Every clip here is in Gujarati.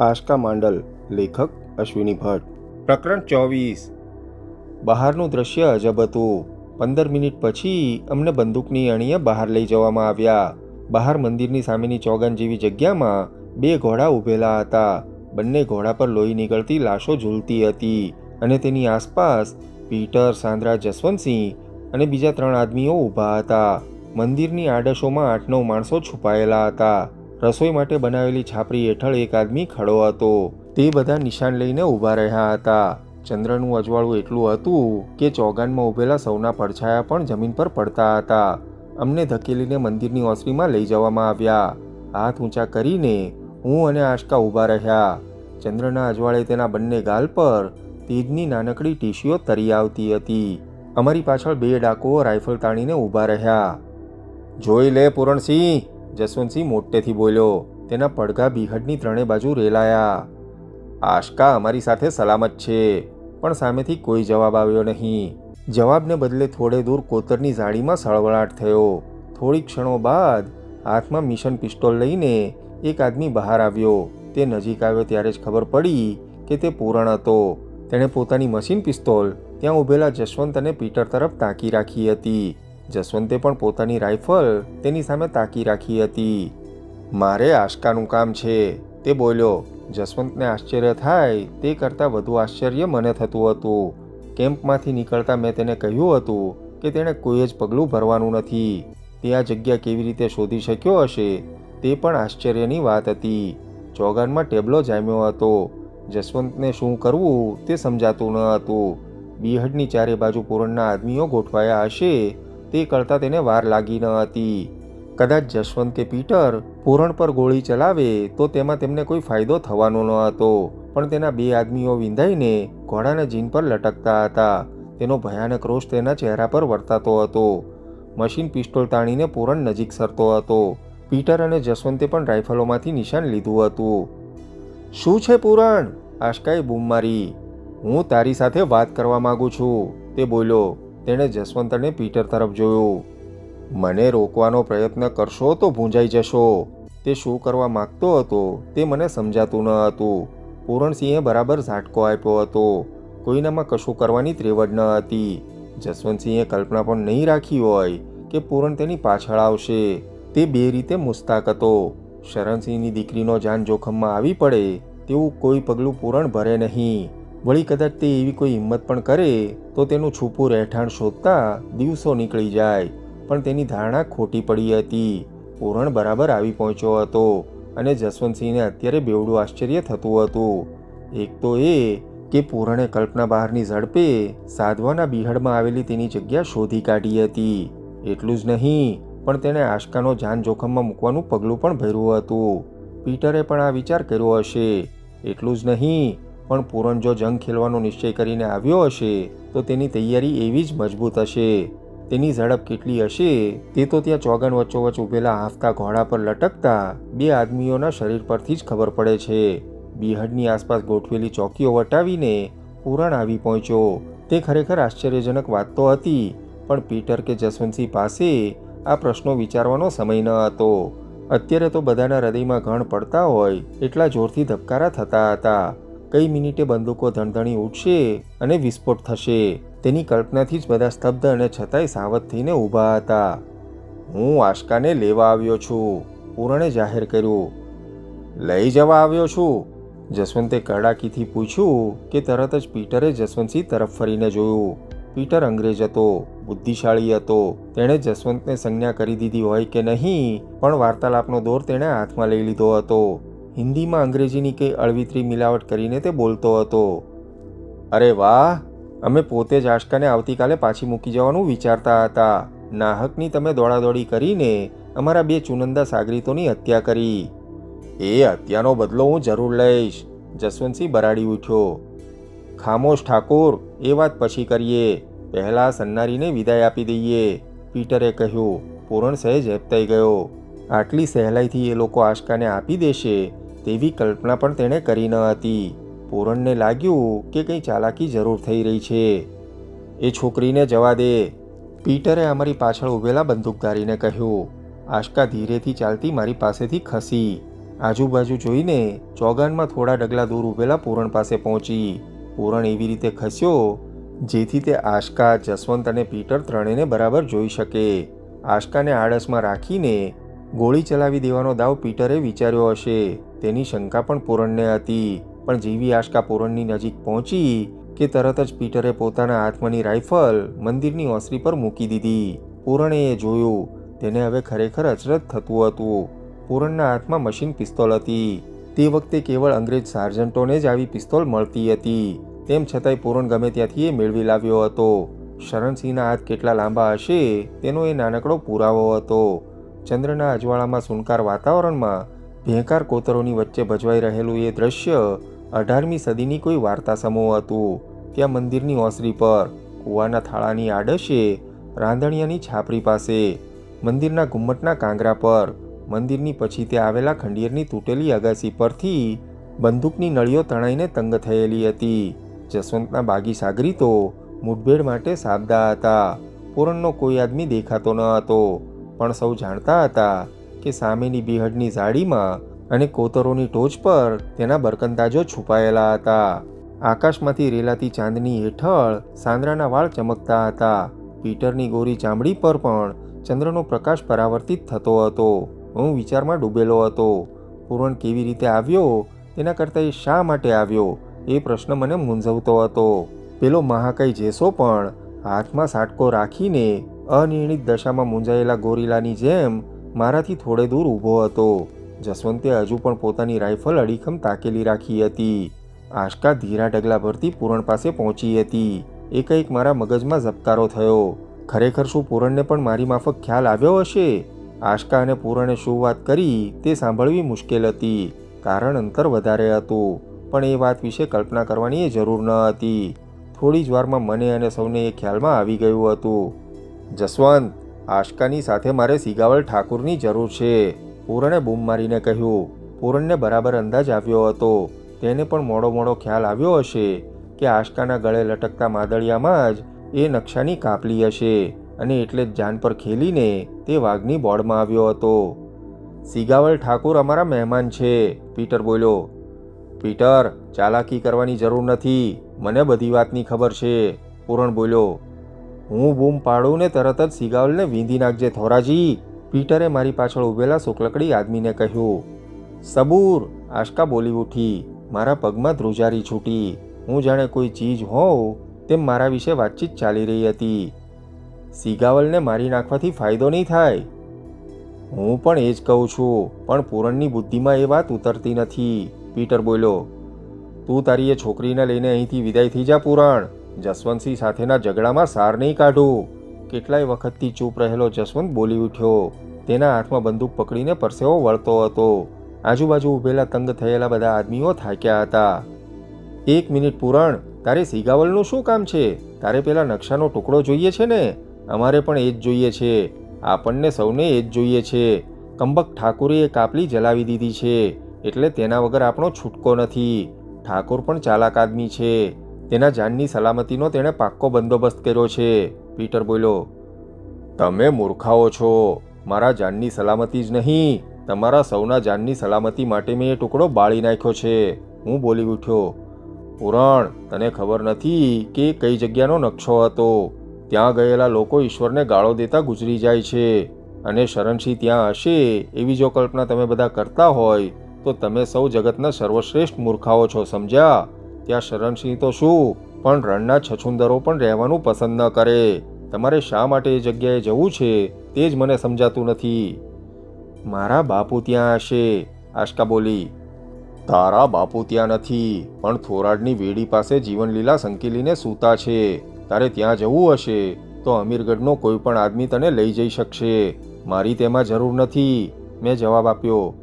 આશકા માંડલ, લેખક અશ્વિની ભટ્ટ. પ્રકરણ 24. બહારનું દ્રશ્ય અજબ હતું. 15 મિનિટ પછી અમને બંદૂકની અણીએ બહાર લઈ જવામાં આવ્યા. બહાર મંદિરની સામેની ચોગાન જેવી જગ્યામાં 2 ઘોડા ઊભેલા હતા. બંને ઘોડા પર લોહી નીકળતી લાશો ઝૂલતી હતી અને તેની આસપાસ પીટર, સાંદ્રા, જસવંતસિંહ અને બીજા 3 આદમીઓ ઊભા હતા. મંદિરની આડશોમાં 8-9 માણસો છુપાયેલા હતા. રસોઈ માટે બનાવેલી છાપરી હેઠળ એક આદમી ખડો હતો. તે બધા નિશાન લઈને ઊભા રહ્યા હતા. ચંદ્રનું અજવાળું એટલું હતું કે ચોગાનમાં ઊભેલા સૌના પડછાયા પણ જમીન પર પડતા હતા. અમને ધકેલીને મંદિરની ઓસરીમાં લઈ જવામાં આવ્યા. હાથ ઊંચા કરીને હું અને આશકા ઊભા રહ્યા. ચંદ્રના અજવાળે તેના બંને ગાલ પર તેજની નાનકડી ટીશીઓ તરી આવતી હતી. અમારી પાછળ 2 ડાકુઓ રાઇફલ તાણીને ઊભા રહ્યા. "જોઈ લે પૂરણસિંહ," જસવંતસિંહ મોટેથી બોલ્યો. તેના પડઘા બીહડની 3 બાજુ રેલાયા. આશકા અમારી સાથે સલામત છે. પણ સામેથી કોઈ જવાબ આવ્યો નહીં. જવાબને બદલે થોડે દૂર કોતરની ઝાડીમાં સળવળાટ થયો. થોડી ક્ષણો બાદ હાથમાં મિશન પિસ્તોલ લઈને એક આદમી બહાર આવ્યો. તે નજીક આવ્યો ત્યારે જ ખબર પડી કે તે પૂરણ હતો. તેણે પોતાની મશીન પિસ્તોલ ત્યાં ઊભેલા જસવંત અને પીટર તરફ તાકી રાખી હતી. જસવંતે પણ પોતાની રાઇફલ તેની સામે તાકી રાખી હતી. "મારે આશકાનું કામ છે," તે બોલ્યો. જસવંતને આશ્ચર્ય થાય તે કરતાં વધુ આશ્ચર્ય મને થતું હતું. કેમ્પમાંથી નીકળતા મેં તેને કહ્યું હતું કે તેણે કોઈ જ પગલું ભરવાનું નથી. તે આ જગ્યા કેવી રીતે શોધી શક્યો હશે તે પણ આશ્ચર્યની વાત હતી. ચોગાનમાં ટેબલો જામ્યો હતો. જસવંતને શું કરવું તે સમજાતું ન હતું. બીહડની 4 બાજુ પૂરણના આદમીઓ ગોઠવાયા હશે તે કરતાં તેને વાર લાગી ન હતી. કદાચ જસવંત કે પીટર પૂરણ પર ગોળી ચલાવે તો તેમાં તેમને કોઈ ફાયદો થવાનો ન હતો. પણ તેના 2 આદમીઓ વિંધાઈને ઘોડાના જીન પર લટકતા હતા. તેનો ભયાનક રોષ તેના ચહેરા પર વર્તાતો હતો. મશીન પિસ્તોલ તાણીને પૂરણ નજીક સરતો હતો. પીટર અને જસવંતે પણ રાઇફલોમાંથી નિશાન લીધું હતું. "શું છે પૂરણ?" આશકાએ બૂમ મારી. "હું તારી સાથે વાત કરવા માંગુ છું," તે બોલ્યો. તેણે જસવંત અને પીટર તરફ જોયું. "મને રોકવાનો પ્રયત્ન કરશો તો ભૂંજાઈ જશો." તે શું કરવા માંગતો હતો તે મને સમજાતું ન હતું. પૂરણસિંહે બરાબર ઝાટકો આપ્યો હતો. કોઈનામાં કશું કરવાની ત્રેવડ ન હતી. જસવંતસિંહે કલ્પના પણ નહીં રાખી હોય કે પૂરણ તેની પાછળ આવશે. તે 2 રીતે મુસ્તાક હતો. શરણસિંહની દીકરીનો જાન જોખમમાં આવી પડે તેવું કોઈ પગલું પૂરણ ભરે નહીં. વળી કદાચ તે એવી કોઈ હિંમત પણ કરે તો તેનું છૂપું રહેઠાણ શોધતા દિવસો નીકળી જાય. પણ તેની ધારણા ખોટી પડી હતી. પૂરણ બરાબર આવી પહોંચ્યો હતો અને જસવંતસિંહને અત્યારે બેવડું આશ્ચર્ય થતું હતું. એક તો એ કે પૂરણે કલ્પના બહારની ઝડપે સાધવાના બીહડમાં આવેલી તેની જગ્યા શોધી કાઢી હતી. એટલું જ નહીં પણ તેણે આશકાનો જાન જોખમમાં મૂકવાનું પગલું પણ ભર્યું હતું. પીટરે પણ આ વિચાર કર્યો હશે. એટલું જ નહીં પણ પૂરણ જો જંગ ખેલવાનો નિશ્ચય કરીને આવ્યો હશે તો તેની તૈયારી એવી જ મજબૂત હશે. તેની ઝડપ કેટલી હશે તે તો ત્યાં ચોગાન વચ્ચોવચ્ચ ઊભેલા હાંફતા ઘોડા પર લટકતા 2 આદમીઓના શરીર પરથી જ ખબર પડે છે. બીહડની આસપાસ ગોઠવેલી ચોકીઓ વટાવીને પૂરણ આવી પહોંચ્યો. તે ખરેખર આશ્ચર્યજનક વાત તો હતી. પણ પીટર કે જસવંતસિંહ પાસે આ પ્રશ્નો વિચારવાનો સમય ન હતો. અત્યારે તો બધાના હૃદયમાં ઘણ પડતા હોય એટલા જોરથી ધબકારા થતા હતા. કઈ મિનિટે બંદૂકો ધણધણી ઉઠશે અને વિસ્ફોટ થશે તેની કલ્પનાથી જ બધા સ્તબ્ધ અને છતાંય સાવધ થઈને ઊભા હતા. "હું આશકાને લેવા આવ્યો છું," પૂરણે જાહેર કર્યું. "લઈ જવા આવ્યો છું?" જસવંતે કડાકીથી પૂછ્યું કે તરત જ પીટરે જસવંતસિંહ તરફ ફરીને જોયું. પીટર અંગ્રેજ હતો, બુદ્ધિશાળી હતો. તેણે જસવંતને સંજ્ઞા કરી દીધી હોય કે નહીં પણ વાર્તાલાપનો દોર તેણે હાથમાં લઈ લીધો હતો. હિન્દીમાં અંગ્રેજીની કંઈ અળવિતરી મિલાવટ કરીને તે બોલતો હતો. "અરે વાહ, અમે પોતે જ આશકાને આવતીકાલે પાછી મૂકી જવાનું વિચારતા હતા. નાહકની તમે દોડાદોડી કરીને અમારા 2 ચુનંદા સાગરીતોની હત્યા કરી." "એ હત્યાનો બદલો હું જરૂર લઈશ," જસવંતસિંહ બરાડી ઉઠ્યો. "ખામોશ ઠાકોર, એ વાત પછી કરીએ. પહેલાં સન્નારીને વિદાય આપી દઈએ," પીટરે કહ્યું. પૂરણ સહેજ હેબતાઈ ગયો. આટલી સહેલાઈથી એ લોકો આશકાને આપી દેશે તેવી કલ્પના પણ તેણે કરી ન હતી. પૂરણને લાગ્યું કે કંઈ ચાલાકી જરૂર થઈ રહી છે. "એ છોકરીને જવા દે," પીટરે અમારી પાછળ ઊભેલા બંદૂકધારીને કહ્યું. આશકા ધીરેથી ચાલતી મારી પાસેથી ખસી. આજુબાજુ જોઈને ચોગાનમાં થોડા ડગલા દૂર ઊભેલા પૂરણ પાસે પહોંચી. પૂરણ એવી રીતે ખસ્યો જેથી તે આશકા, જસવંત અને પીટર ત્રણેયને બરાબર જોઈ શકે. આશકાને આડસમાં રાખીને ગોળી ચલાવી દેવાનો દાવ પીટરે વિચાર્યો હશે. તેની શંકા પણ પૂરણને હતી. પણ જેવી આશકા પૂરણની નજીક પહોંચી કે તરત જ પીટરે પોતાના હાથમાંની રાઇફલ મંદિરની ઓસરી પર મૂકી દીધી. પૂરણે એ જોયું. તેને હવે ખરેખર અચરજ થતું હતું. પૂરણના હાથમાં મશીન પિસ્તોલ હતી. તે વખતે કેવળ અંગ્રેજ સાર્જન્ટોને જ આવી પિસ્તોલ મળતી હતી. તેમ છતાંય પૂરણ ગમે ત્યાંથી એ મેળવી લાવ્યો હતો. શરણસિંહના હાથ કેટલા લાંબા હશે તેનો એ નાનકડો પુરાવો હતો. ચંદ્રના અજવાળામાં સુનકાર વાતાવરણમાં ભેંકાર કોતરોની વચ્ચે ભજવાઈ રહેલું એ દ્રશ્ય 18મી સદીની કોઈ વાર્તા સમૂહ હતું. ત્યાં મંદિરની ઓસરી પર, કૂવાના થાળાની આડશે, રાંધણિયાની છાપરી પાસે, મંદિરના ઘુમ્મટના કાંગરા પર, મંદિરની પછી તે આવેલા ખંડિયરની તૂટેલી અગાસી પરથી બંદૂકની નળીઓ તણાઈને તંગ થયેલી હતી. જસવંતના બાગી સાગરીતો મુઠભેડ માટે સાબદા હતા. પૂરણનો કોઈ આદમી દેખાતો ન હતો. પણ સૌ જાણતા હતા કે સામેની બિહડની ઝાડીમાં અને કોતરોની ટોચ પર તેના બરકંદાજો છુપાયેલા હતા. આકાશમાંથી રેલાતી ચાંદની હેઠળ સાંદરાના વાળ ચમકતા હતા. પીટરની ગોરી ચામડી પર પણ ચંદ્રનો પ્રકાશ પરાવર્તિત થતો હતો. હું વિચારમાં ડૂબેલો હતો. પૂરણ કેવી રીતે આવ્યો તેના કરતાં એ શા માટે આવ્યો એ પ્રશ્ન મને મૂંઝવતો હતો. પેલો મહાકાય જેસો પણ હાથમાં સાટકો રાખીને અનિર્ણિત દશામાં મૂંઝાયેલા ગોરીલાની જેમ મારાથી થોડે દૂર ઊભો હતો. જસવંતે હજુ પણ પોતાની રાઇફલ અડીખમ તાકેલી રાખી હતી. આશકા ધીરા ડગલા ભરતી પૂરણ પાસે પહોંચી હતી. એકાએક મારા મગજમાં ઝબકારો થયો. ખરેખર શું પૂરણને પણ મારી માફક ખ્યાલ આવ્યો હશે? આશકા અને પૂરણે શું વાત કરી તે સાંભળવી મુશ્કેલ હતી, કારણ અંતર વધારે હતું. પણ એ વાત વિશે કલ્પના કરવાની જરૂર ન હતી. થોડી જ વારમાં મને અને સૌને એ ખ્યાલમાં આવી ગયું હતું. જસવંત, આશકાની સાથે મારે સિગાવલ ઠાકુરની જરૂર છે, પૂરણે બૂમ મારીને કહ્યું. પૂરણને બરાબર અંદાજ આવ્યો હતો. તેને પણ મોડો મોડો ખ્યાલ આવ્યો હશે કે આશકાના ગળે લટકતા માદળિયામાં જ એ નકશાની કાપલી હશે, અને એટલે જ જાન પર ખેલીને તે વાઘની બોર્ડમાં આવ્યો હતો. સિગાવલ ઠાકુર અમારા મહેમાન છે, પીટર બોલ્યો. પીટર, ચાલાકી કરવાની જરૂર નથી, મને બધી વાતની ખબર છે, પૂરણ બોલ્યો. હું બૂમ પાડું ને તરત જ સિગાવલને વીંધી નાખજે થોરાજી, પીટરે મારી પાછળ ઊભેલા શુક્લકડી આદમીને કહ્યું. સબૂર, આશકા બોલી ઉઠી. મારા પગમાં ધ્રુજારી છૂટી. હું જાણે કોઈ ચીજ હોઉં તેમ મારા વિશે વાતચીત ચાલી રહી હતી. સિગાવલને મારી નાખવાથી ફાયદો નહીં થાય. હું પણ એ જ કહું છું, પણ પૂરણની બુદ્ધિમાં એ વાત ઉતરતી નથી, પીટર બોલ્યો. તું તારી એ છોકરીને લઈને અહીંથી વિદાય થઈ જા પૂરણ. જસવંતસિંહ સાથેના ઝઘડામાં સાર નહીં કાઢું. કેટલાય વખતથી ચૂપ રહેલો જસવંત બોલી ઉઠ્યો. તેના હાથમાં બંદૂક પકડીને પરસેવો વળતો હતો. આજુબાજુ ઊભેલા તંગ થયેલા બધા આદમીઓ થાક્યા હતા. 1 મિનિટ પૂરણ, તારે સિગાવલનું શું કામ છે? તારે પેલા નકશાનો ટુકડો જોઈએ છે ને? અમારે પણ એ જ જોઈએ છે. આપણને સૌને એ જ જોઈએ છે. કંબક ઠાકુરે એ કાપલી જલાવી દીધી છે, એટલે તેના વગર આપણો છૂટકો નથી. ઠાકુર પણ ચાલાક આદમી છે. તેના જાનની સલામતીનો તેણે પાક્કો બંદોબસ્ત કર્યો છે, પીટર બોલ્યો. તમે મૂર્ખાઓ છો. મારા જાનની સલામતી જ નહીં, તમારા સૌના જાનની સલામતી માટે મેં એ ટુકડો બાળી નાખ્યો છે, હું બોલી ઉઠ્યો. પૂરણ, તને ખબર નથી કે કઈ જગ્યાનો નકશો હતો. ત્યાં ગયેલા લોકો ઈશ્વરને ગાળો દેતા ગુજરી જાય છે, અને શરણસિંહ ત્યાં હશે એવી જો કલ્પના તમે બધા કરતા હોય તો તમે સૌ જગતના સર્વશ્રેષ્ઠ મૂર્ખાઓ છો, સમજ્યા? ત્યાં શરણસિંહ તો શું, પણ રણના છછુંદરો પણ રહેવાનું પસંદ ન કરે. તમારે શા માટે એ જગ્યાએ જવું છે તે જ મને સમજાતું નથી. મારા બાપુ ત્યાં હશે, આશકા બોલી. તારા બાપુ ત્યાં નથી, પણ થોરાડની વેડી પાસે જીવનલીલા સંકેલીને સૂતા છે. તારે ત્યાં જવું હશે તો અમીરગઢનો કોઈ પણ આદમી તને લઈ જઈ શકશે. મારી તેમાં જરૂર નથી, મેં જવાબ આપ્યો.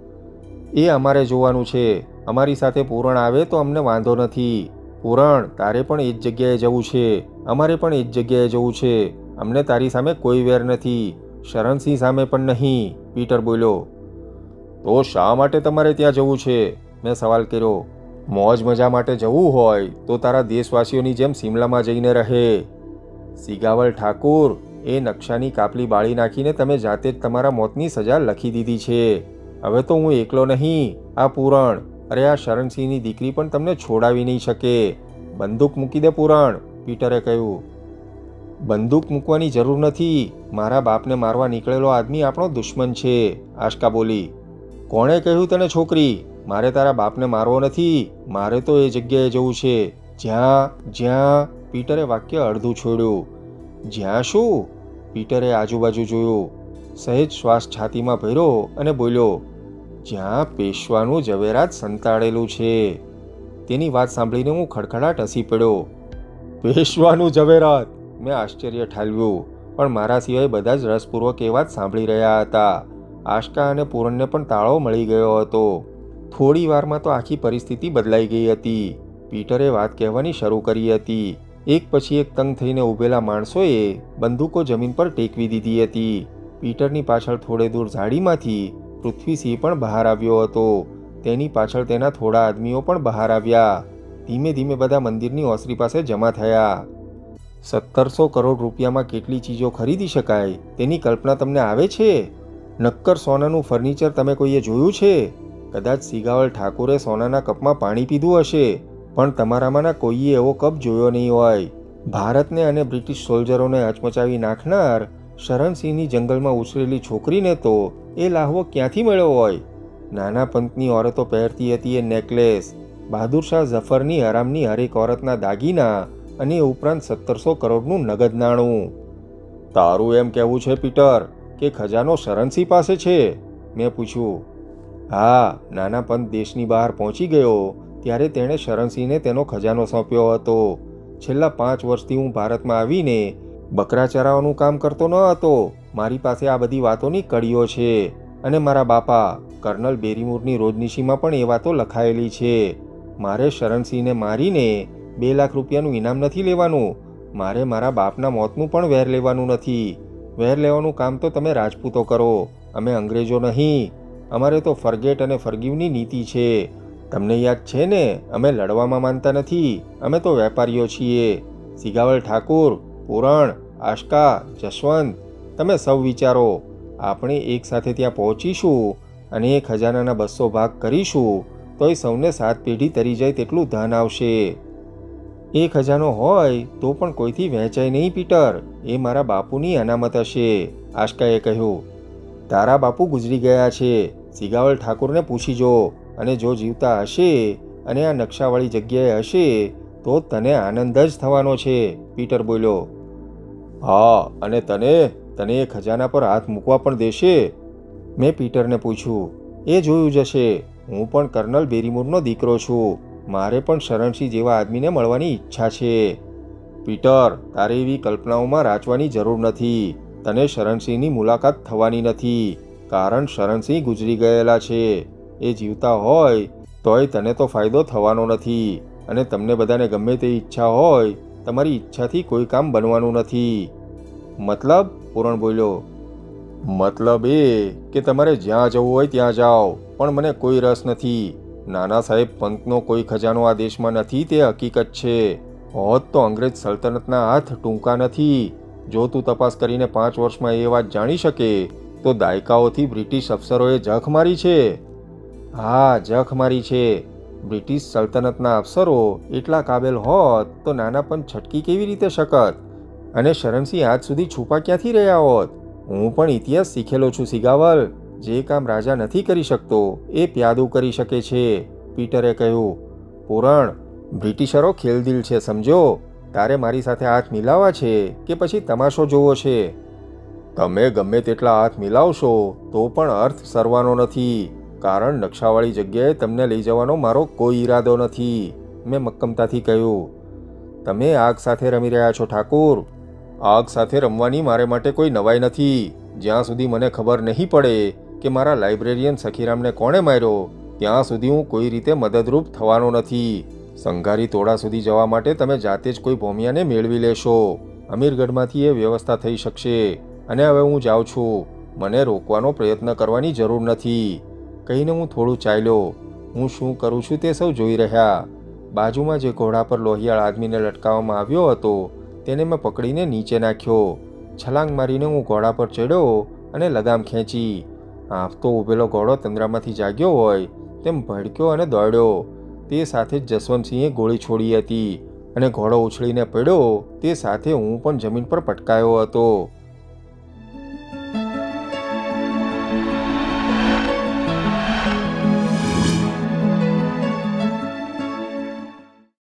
એ અમારે જોવાનું છે. અમારી સાથે પૂરણ આવે તો અમને વાંધો નથી. પૂરણ, તારે પણ એ જ જગ્યાએ જવું છે. અમારે પણ એ જ જગ્યાએ જવું છે. અમને તારી સામે કોઈ વેર નથી, શરણસિંહ સામે પણ નહીં, પીટર બોલ્યો. તો શા માટે તમારે ત્યાં જવું છે? મેં સવાલ કર્યો. મોજ મજા માટે જવું હોય તો તારા દેશવાસીઓની જેમ સિમલામાં જઈને રહે. સિગાવલ ઠાકુર, એ નકશાની કાપલી બાળી નાખીને તમે જાતે જ તમારા મોતની સજા લખી દીધી છે. હવે તો હું એકલો નહીં, આ પૂરણ, અરે આ શરણસિંહની દીકરી પણ તમને છોડાવી નહીં શકે. બંદૂક મૂકી દે પૂરણ, પીટરે કહ્યું. બંદૂક મૂકવાની જરૂર નથી. મારા બાપને મારવા નીકળેલો આદમી આપણો દુશ્મન છે, આશકા બોલી. કોણે કહ્યું તને છોકરી? મારે તારા બાપને મારવો નથી. મારે તો એ જગ્યાએ જવું છે જ્યાં પીટરે વાક્ય અડધું છોડ્યું. જ્યાં શું? પીટરે આજુબાજુ જોયું, સહેજ શ્વાસ છાતીમાં ભર્યો અને બોલ્યો, જ્યાં પેશવાનું ઝવેરાત સંતાડેલું છે. તેની વાત સાંભળીને હું ખડખડાટ હસી પડ્યો. પેશવાનું ઝવેરાત? મેં આશ્ચર્ય ઠાલવ્યું, પણ મારા સિવાય બધા જ રસપૂર્વક એ વાત સાંભળી રહ્યા હતા. આશકા અને પૂરણને પણ તાળો મળી ગયો હતો. થોડી વારમાં તો આખી પરિસ્થિતિ બદલાઈ ગઈ હતી. પીટરે વાત કહેવાની શરૂ કરી હતી. એક પછી એક તંગ થઈને ઊભેલા માણસોએ બંદૂકો જમીન પર ટેકવી દીધી હતી. પીટરની પાછળ થોડે દૂર ઝાડીમાંથી પૃથ્વીસિંહ પણ બહાર આવ્યો હતો. તેની પાછળ તેના થોડા આદમીઓ પણ બહાર આવ્યા. ધીમે ધીમે બધા મંદિરની ઓસરી પાસે જમા થયા. 1700 કરોડ રૂપિયામાં કેટલી ચીજો ખરીદી શકાય તેની કલ્પના તમને આવે છે? નક્કર સોનાનું ફર્નિચર તમે કોઈએ જોયું છે? કદાચ સિગાવલ ઠાકુરે સોનાના કપમાં પાણી પીધું હશે, પણ તમારામાંના કોઈએ એવો કપ જોયો નહીં હોય. ભારતને અને બ્રિટિશ સોલ્જરોને હચમચાવી નાખનાર શરણસિંહની જંગલમાં ઉછરેલી છોકરીને તો એ લાહવો ક્યાંથી મળ્યો હોય? નાના પંથની ઓરતો પહેરતી હતી એ નેકલેસ, બહાદુર શાહ ઝફરની હરામની હરેક ઓરતના દાગીના અને એ ઉપરાંત 1700 કરોડનું નગદ નાણું. તારું એમ કહેવું છે પીટર કે ખજાનો શરણસિંહ પાસે છે? મેં પૂછ્યું. હા, નાના પંથ દેશની બહાર પહોંચી ગયો ત્યારે તેણે શરણસિંહને તેનો ખજાનો સોંપ્યો હતો. છેલ્લા 5 વર્ષથી હું ભારતમાં આવીને બકરા ચરાવવાનું કામ કરતો ન હતો. મારી પાસે આ બધી વાતોની કડીઓ છે અને મારા બાપા કર્નલ બેરીમૂરની રોજનીશીમાં પણ એ વાતો લખાયેલી છે. મારે શરણસિંહને મારીને 2 લાખ રૂપિયાનું ઇનામ નથી લેવાનું. મારે મારા બાપના મોતનું પણ વેર લેવાનું નથી. વેર લેવાનું કામ તો તમે રાજપૂતો કરો, અમે અંગ્રેજો નહીં. અમારે તો ફરગેટ અને ફરગીવની નીતિ છે. તમને યાદ છે ને, અમે લડવામાં માનતા નથી. અમે તો વેપારીઓ છીએ. સિગાવલ ઠાકુર, પૂરણ, આશકા, જશવંત, તમે સૌ વિચારો. આપણે એક સાથે ત્યાં પહોંચીશું અને એ ખજાનાના 200 ભાગ કરીશું તોય સૌને 7 પેઢી તરી જાય તેટલું ધન આવશે. એ ખજાનો હોય તો પણ કોઈથી વહેંચાય નહીં પીટર. એ મારા બાપુની અનામત હશે, આશકાએ કહ્યું. તારા બાપુ ગુજરી ગયા છે. સિગાવલ ઠાકુરને પૂછી જો, અને જો જીવતા હશે અને આ નકશાવાળી જગ્યાએ હશે તો તને આનંદ જ થવાનો છે, પીટર બોલ્યો. હા, અને તને એ ખજાના પર હાથ મૂકવા પણ દેશે? મેં પીટરને પૂછ્યું. એ જોયું જશે. હું પણ કર્નલ બેરીમૂરનો દીકરો છું. મારે પણ શરણસિંહ જેવા આદમીને મળવાની ઈચ્છા છે. પીટર, તારે એવી કલ્પનાઓમાં રાચવાની જરૂર નથી. તને શરણસિંહની મુલાકાત થવાની નથી, કારણ શરણસિંહ ગુજરી ગયેલા છે. એ જીવતા હોય તોય તને તો ફાયદો થવાનો નથી. અને તમને બધાને ગમે તે ઈચ્છા હોય, તમારી ઈચ્છાથી કોઈ કામ બનવાનું નથી. મતલબ? પૂરણ બોલ્યો. મતલબ એ કે તમારે જ્યાં જવું હોય ત્યાં જાઓ, પણ મને કોઈ રસ નથી. નાના સાહેબ પંતનો કોઈ ખજાનો આ દેશમાં નથી તે હકીકત છે. હોત તો અંગ્રેજ સલ્તનતના હાથ ટૂંકા નથી. જો તું તપાસ કરીને 5 વર્ષમાં એ વાત જાણી શકે તો દાયકાઓથી બ્રિટિશ અફસરોએ જખ મારી છે. હા, જખ મારી છે. બ્રિટિશ સલ્તનતના અફસરો એટલા કાબેલ હોત તો નાના પંત છટકી કેવી રીતે શકત? અને શરણસિંહ આજ સુધી છુપા ક્યાંથી રહ્યા હોત? હું પણ ઇતિહાસ શીખેલો છું સિગાવલ. જે કામ રાજા નથી કરી શકતો એ પ્યાદું કરી શકે છે, પીટરે કહ્યું. પૂરણ, બ્રિટિશરો ખેલદિલ છે, સમજો. તારે મારી સાથે હાથ મિલાવવા છે કે પછી તમાશો જોવો છે? તમે ગમે તેટલા હાથ મિલાવશો તો પણ અર્થ સરવાનો નથી, કારણ નકશાવાળી જગ્યાએ તમને લઈ જવાનો મારો કોઈ ઈરાદો નથી, મેં મક્કમતાથી કહ્યું. તમે આગ સાથે રમી રહ્યા છો ઠાકુર. આગ સાથે રમવાની મારે માટે કોઈ નવાઈ નથી. જ્યાં સુધી મને ખબર નહીં પડે કે મારા લાઇબ્રેરિયન સખીરામને કોણે માર્યો, ત્યાં સુધી હું કોઈ રીતે મદદરૂપ થવાનો નથી. સંઘારી તોડા સુધી જવા માટે તમે જાતે જ કોઈ ભોમિયાને મેળવી લેશો. અમીરગઢમાંથી એ વ્યવસ્થા થઈ શકશે. અને હવે હું જાઉં છું. મને રોકવાનો પ્રયત્ન કરવાની જરૂર નથી, કહીને હું થોડું ચાલ્યો. હું શું કરું છું તે સૌ જોઈ રહ્યા. બાજુમાં જે ઘોડા પર લોહિયાળ આદમીને લટકાવવામાં આવ્યો હતો તેને મેં પકડીને નીચે નાખ્યો. છલાંગ મારીને હું ઘોડા પર ચડ્યો અને લગામ ખેંચી. આંફતો ઊભેલો ઘોડો તંદ્રામાંથી જાગ્યો હોય તેમ ભડક્યો અને દોડ્યો. તે સાથે જ જસવંતસિંહે ગોળી છોડી હતી અને ઘોડો ઉછળીને પડ્યો તે સાથે હું પણ જમીન પર પટકાયો હતો.